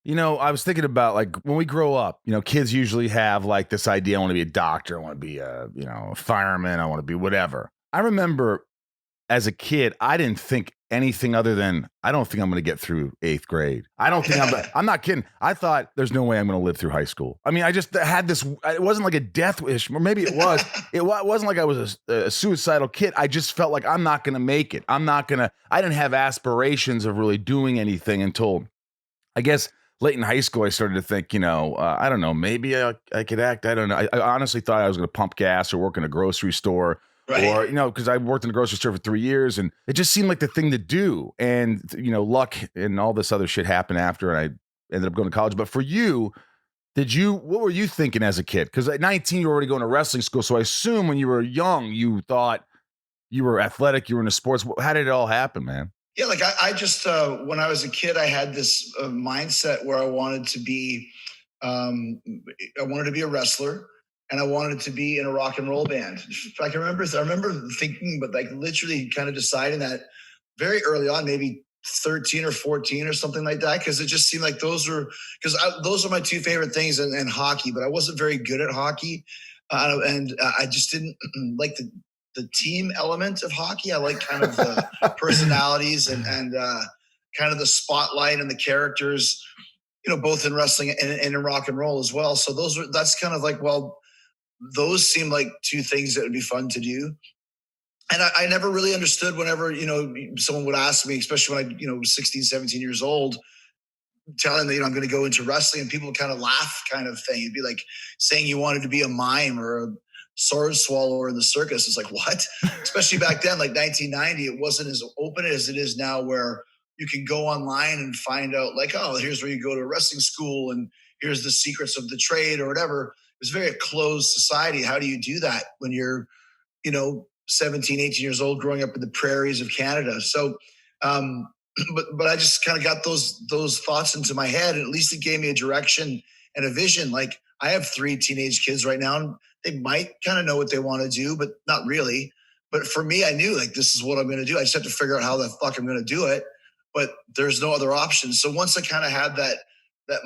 I was thinking about like when we grow up, kids usually have like this idea. I want to be a doctor. I want to be a fireman. I want to be whatever. I remember as a kid, I didn't think anything other than I don't think I'm going to get through 8th grade. I don't think I'm not kidding. I thought there's no way I'm going to live through high school. I mean, I just had this, it wasn't like a death wish, or maybe it was. It wasn't like I was a suicidal kid. I just felt like I'm not going to make it. I didn't have aspirations of really doing anything until I guess late in high school, I started to think, I don't know, maybe I could act. I don't know. I honestly thought I was going to pump gas or work in a grocery store. Right. Or, because I worked in a grocery store for 3 years and it just seemed like the thing to do. And, luck and all this other shit happened after and I ended up going to college. But for you, what were you thinking as a kid? Because at 19, you were already going to wrestling school. So I assume when you were young, you thought you were athletic, you were into sports. How did it all happen, man? Yeah, like I just when I was a kid, I had this mindset where I wanted to be a wrestler, and I wanted to be in a rock and roll band. I remember thinking, but like literally kind of deciding that very early on, maybe 13 or 14 or something like that, because it just seemed like those are my two favorite things, and hockey. But I wasn't very good at hockey, and I just didn't like the team element of hockey. I like kind of the personalities and kind of the spotlight and the characters, both in wrestling and in rock and roll as well. So that's kind of like, well, those seem like two things that would be fun to do. And I never really understood whenever, someone would ask me, especially when I, was 16, 17 years old, telling them, I'm going to go into wrestling, and people would kind of laugh kind of thing. It'd be like saying you wanted to be a mime or a sword swallower in the circus. It's like, what? Especially back then, like 1990, it wasn't as open as it is now, where you can go online and find out like, oh, here's where you go to a wrestling school and here's the secrets of the trade or whatever. It was very a closed society. How do you do that when you're, 17, 18 years old, growing up in the prairies of Canada? So, but I just kind of got those thoughts into my head, and at least it gave me a direction and a vision. Like I have 3 teenage kids right now, and they might kind of know what they want to do, but not really. But for me, I knew like, this is what I'm going to do. I just have to figure out how the fuck I'm going to do it, but there's no other option. So once I kind of had that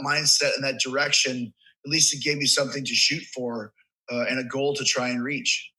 mindset and that direction, at least it gave me something to shoot for and a goal to try and reach.